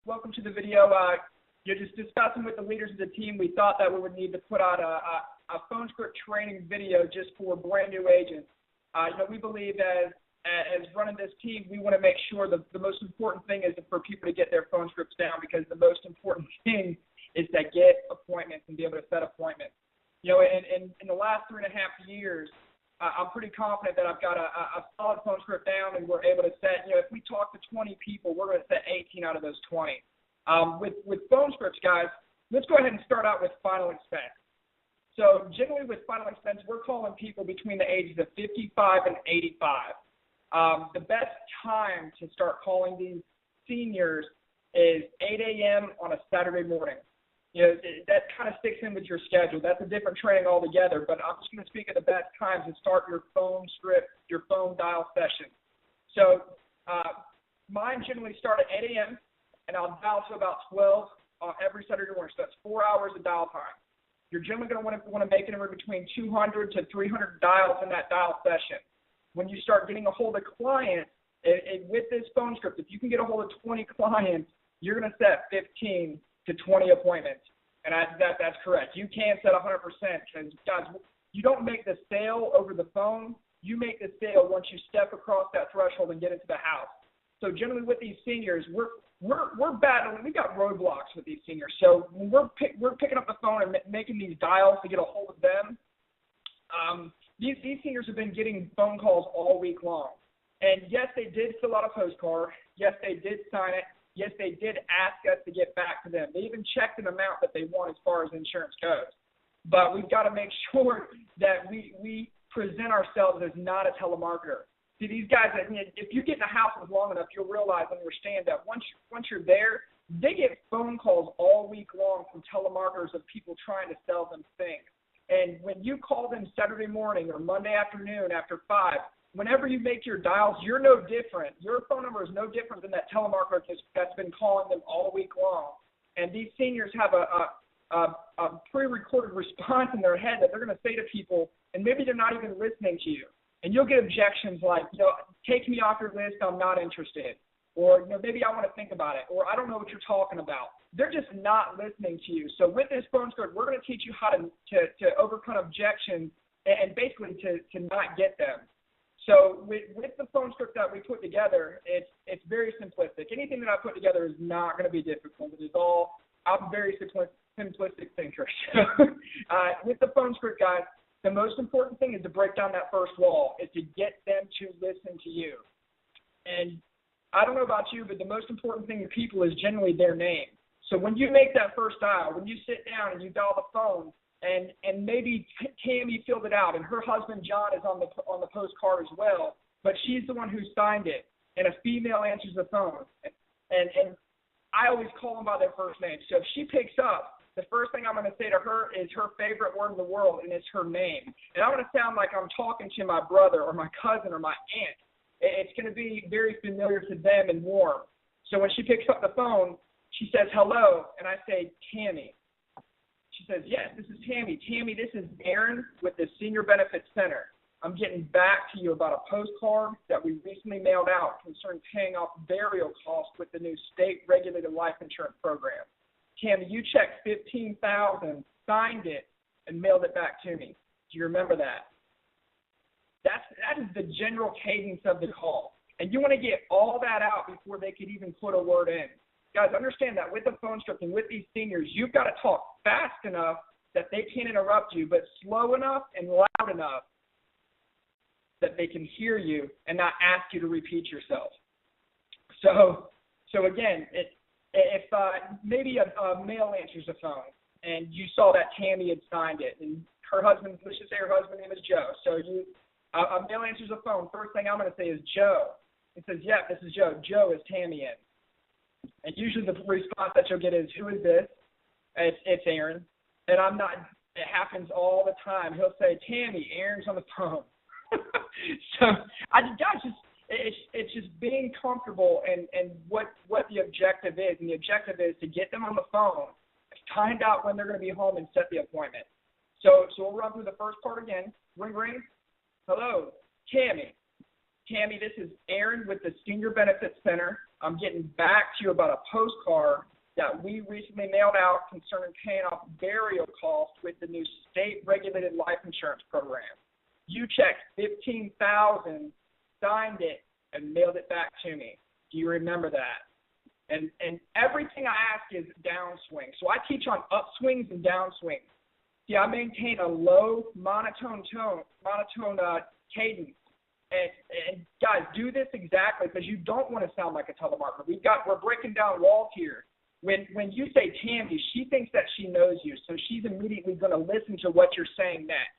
welcome to the video. You're just discussing with the leaders of the team. We thought that we would need to put out a phone script training video just for brand new agents. We believe as running this team, we want to make sure the most important thing is for people to get their phone scripts down, because the most important thing is to get appointments and be able to set appointments. In the last 3.5 years, I'm pretty confident that I've got a solid phone script down, and we're able to set, if we talk to 20 people, we're going to set 18 out of those 20. With phone scripts, guys, let's go ahead and start out with final expense. So generally with final expense, we're calling people between the ages of 55 and 85. The best time to start calling these seniors is 8 a.m. on a Saturday morning. That kind of sticks in with your schedule. That's a different training altogether, but I'm just going to speak of the best times to start your phone script, your phone dial session. So mine generally start at 8 a.m., and I'll dial to about 12 every Saturday morning. So that's 4 hours of dial time. You're generally going to want to make anywhere between 200 to 300 dials in that dial session. When you start getting a hold of clients, with this phone script, if you can get a hold of 20 clients, you're going to set 15 to 20 appointments. And that's correct. You can set 100%, because, guys, you don't make the sale over the phone. You make the sale once you step across that threshold and get into the house. So generally with these seniors, we're battling. We got roadblocks with these seniors. So when we're picking up the phone and making these dials to get a hold of them, these seniors have been getting phone calls all week long. And yes, they did fill out a postcard. Yes, they did sign it. Yes, they did ask us to get back to them. They even checked an amount that they want as far as insurance goes. But we've got to make sure that we present ourselves as not a telemarketer. See, these guys, if you get in the house long enough, you'll realize and understand that once you're there, they get phone calls all week long from telemarketers of people trying to sell them things. And when you call them Saturday morning or Monday afternoon after 5, whenever you make your dials, you're no different. Your phone number is no different than that telemarketer that's been calling them all week long. And these seniors have a pre-recorded response in their head that they're going to say to people, and maybe they're not even listening to you. And you'll get objections like, take me off your list, I'm not interested. Or, maybe I want to think about it. Or I don't know what you're talking about. They're just not listening to you. So with this phone script, we're going to teach you how to overcome objections and basically to not get them. So with the phone script that we put together, it's very simplistic. Anything that I put together is not going to be difficult. I'm very simplistic thinker. With the phone script, guys, the most important thing is to break down that first wall, is to get them to listen to you. And I don't know about you, but the most important thing to people is generally their name. So when you make that first dial, when you sit down and you dial the phone, and maybe Tammy filled it out, and her husband John is on the postcard as well, but she's the one who signed it, and a female answers the phone. And I always call them by their first name. So if she picks up, the first thing I'm going to say to her is her favorite word in the world, and it's her name. And I'm going to sound like I'm talking to my brother or my cousin or my aunt. It's going to be very familiar to them and warm. So when she picks up the phone, she says, hello, and I say, Tammy. She says, yes, this is Tammy. Tammy, this is Aaron with the Senior Benefits Center. I'm getting back to you about a postcard that we recently mailed out concerning paying off burial costs with the new state-regulated life insurance program. Tammy, you checked $15,000, signed it, and mailed it back to me. Do you remember that? That is the general cadence of the call. And you want to get all that out before they could even put a word in. Guys, understand that with the phone script and with these seniors, you've got to talk fast enough that they can't interrupt you, but slow enough and loud enough that they can hear you and not ask you to repeat yourself. So again, if maybe a male answers the phone and you saw that Tammy had signed it, and her husband, let's just say her husband's name is Joe. So a male answers the phone. First thing I'm going to say is Joe. He says, yeah, this is Joe. Joe, is Tammy in? And usually the response that you'll get is, who is this? It's Aaron. And I'm not, it happens all the time. He'll say, Tammy, Aaron's on the phone. So, guys, it's just being comfortable and what the objective is. And the objective is to get them on the phone, find out when they're going to be home, and set the appointment. So we'll run through the first part again. Ring, ring. Hello, Tammy. Tammy, this is Aaron with the Senior Benefits Center. I'm getting back to you about a postcard that we recently mailed out concerning paying off burial costs with the new state-regulated life insurance program. You checked $15,000, signed it, and mailed it back to me. Do you remember that? And everything I ask is downswing. So I teach on upswings and downswings. See, I maintain a low monotone cadence. And guys, do this exactly because you don't want to sound like a telemarketer. We're breaking down walls here. When you say Tammy, she thinks that she knows you, so she's immediately going to listen to what you're saying next.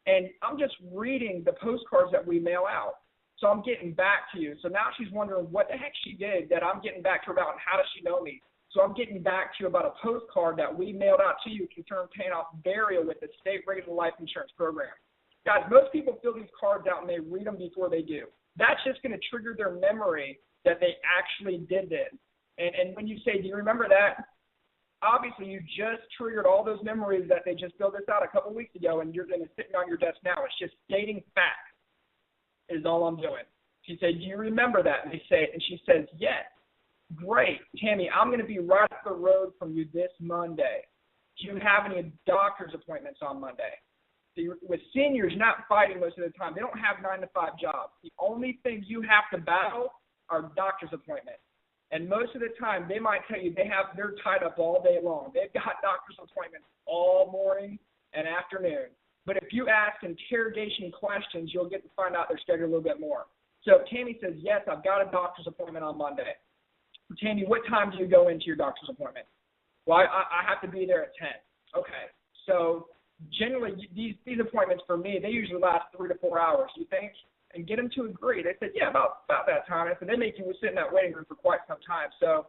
And I'm just reading the postcards that we mail out. So I'm getting back to you. So now she's wondering what the heck she did that I'm getting back to her about and how does she know me. So I'm getting back to you about a postcard that we mailed out to you concerning paying off burial with the state-regulated life insurance program. Guys, most people fill these cards out and they read them before they do. That's just going to trigger their memory that they actually did this. And when you say, do you remember that? Obviously, you just triggered all those memories that they just filled this out a couple weeks ago, and you're going to sitting on your desk now. It's just stating facts is all I'm doing. She said, do you remember that? And they say it, and she says, yes. Great. Tammy, I'm going to be right up the road from you this Monday. Do you have any doctor's appointments on Monday? See, with seniors, you're not fighting most of the time. They don't have 9-to-5 jobs. The only thing you have to battle are doctor's appointments. And most of the time, they might tell you they're tied up all day long. They've got doctor's appointments all morning and afternoon. But if you ask interrogation questions, you'll get to find out their schedule a little bit more. So Tammy says, yes, I've got a doctor's appointment on Monday. Tammy, what time do you go into your doctor's appointment? Well, I have to be there at 10. Okay. So generally, these appointments for me, they usually last 3 to 4 hours, you think? And get them to agree. They said, yeah, about that time. I said, they make you sit in that waiting room for quite some time. So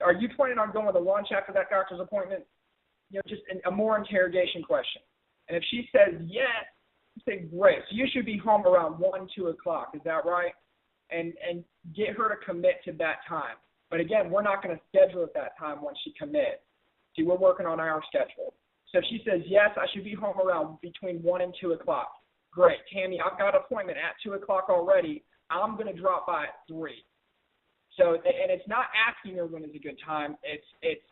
are you planning on going to lunch after that doctor's appointment? You know, just a more interrogation question. And if she says yes, you say, great. So you should be home around 1, 2 o'clock. Is that right? And get her to commit to that time. But again, we're not going to schedule at that time once she commits. See, we're working on our schedule. So if she says, yes, I should be home around between 1 and 2 o'clock. Great. Tammy, I've got an appointment at 2 o'clock already. I'm going to drop by at 3. So, and it's not asking her when is a good time. It's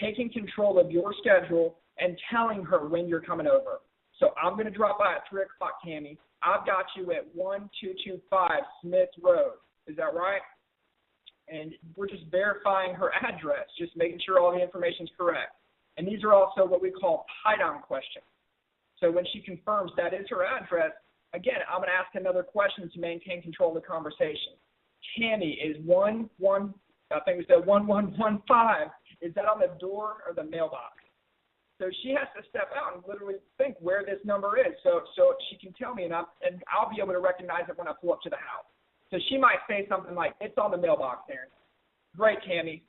taking control of your schedule and telling her when you're coming over. So I'm going to drop by at 3 o'clock, Tammy. I've got you at 1225 Smith Road. Is that right? And we're just verifying her address, just making sure all the information is correct. And these are also what we call tie-down questions. So when she confirms that is her address, again, I'm going to ask another question to maintain control of the conversation. Tammy, is 1115, is that on the door or the mailbox? So she has to step out and literally think where this number is so she can tell me, and I'll be able to recognize it when I pull up to the house. So she might say something like, it's on the mailbox, Aaron. Great, Tammy.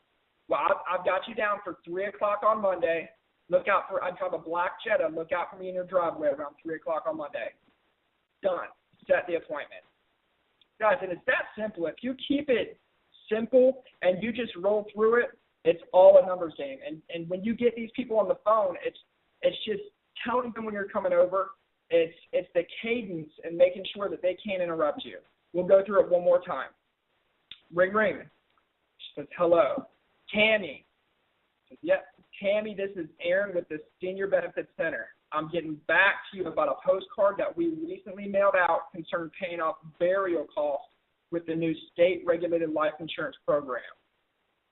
Well, I've got you down for 3 o'clock on Monday. Look out for, I drive a black Jetta. Look out for me in your driveway around 3 o'clock on Monday. Done. Set the appointment. Guys, and it's that simple. If you keep it simple and you just roll through it, it's all a numbers game. And when you get these people on the phone, it's just telling them when you're coming over. It's the cadence and making sure that they can't interrupt you. We'll go through it one more time. Ring, ring. She says, hello. Tammy. She says, yep. Tammy, this is Aaron with the Senior Benefits Center. I'm getting back to you about a postcard that we recently mailed out concerning paying off burial costs with the new state-regulated life insurance program.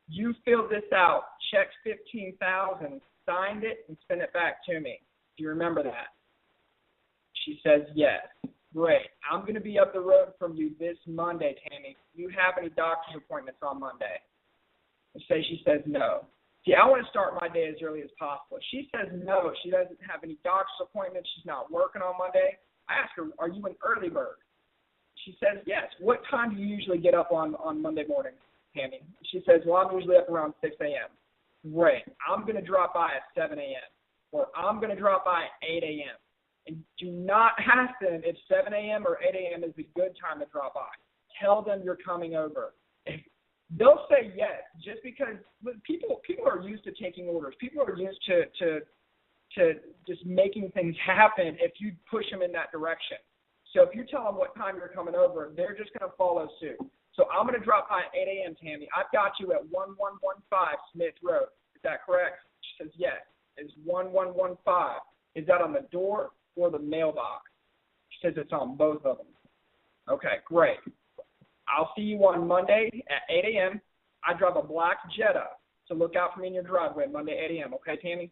You filled this out, checked $15,000, signed it, and sent it back to me. Do you remember that? She says, yes. Great. I'm going to be up the road from you this Monday, Tammy. Do you have any doctor's appointments on Monday? She says no. See, I want to start my day as early as possible. She says no. She doesn't have any doctor's appointments. She's not working on Monday. I ask her, are you an early bird? She says yes. What time do you usually get up on Monday morning, Tammy? She says, well, I'm usually up around 6 a.m. Great. I'm going to drop by at 7 a.m. or I'm going to drop by at 8 a.m. And do not ask them if 7 a.m. or 8 a.m. is a good time to drop by. Tell them you're coming over. They'll say yes, just because people are used to taking orders. People are used to just making things happen if you push them in that direction. So if you tell them what time you're coming over, they're just going to follow suit. So I'm going to drop by at 8 a.m., Tammy. I've got you at 1115 Smith Road. Is that correct? She says, yes. It's 1115. Is that on the door or the mailbox? She says it's on both of them. Okay, great. I'll see you on Monday at 8 a.m. I drive a black Jetta, so look out for me in your driveway Monday at 8 a.m. Okay, Tammy?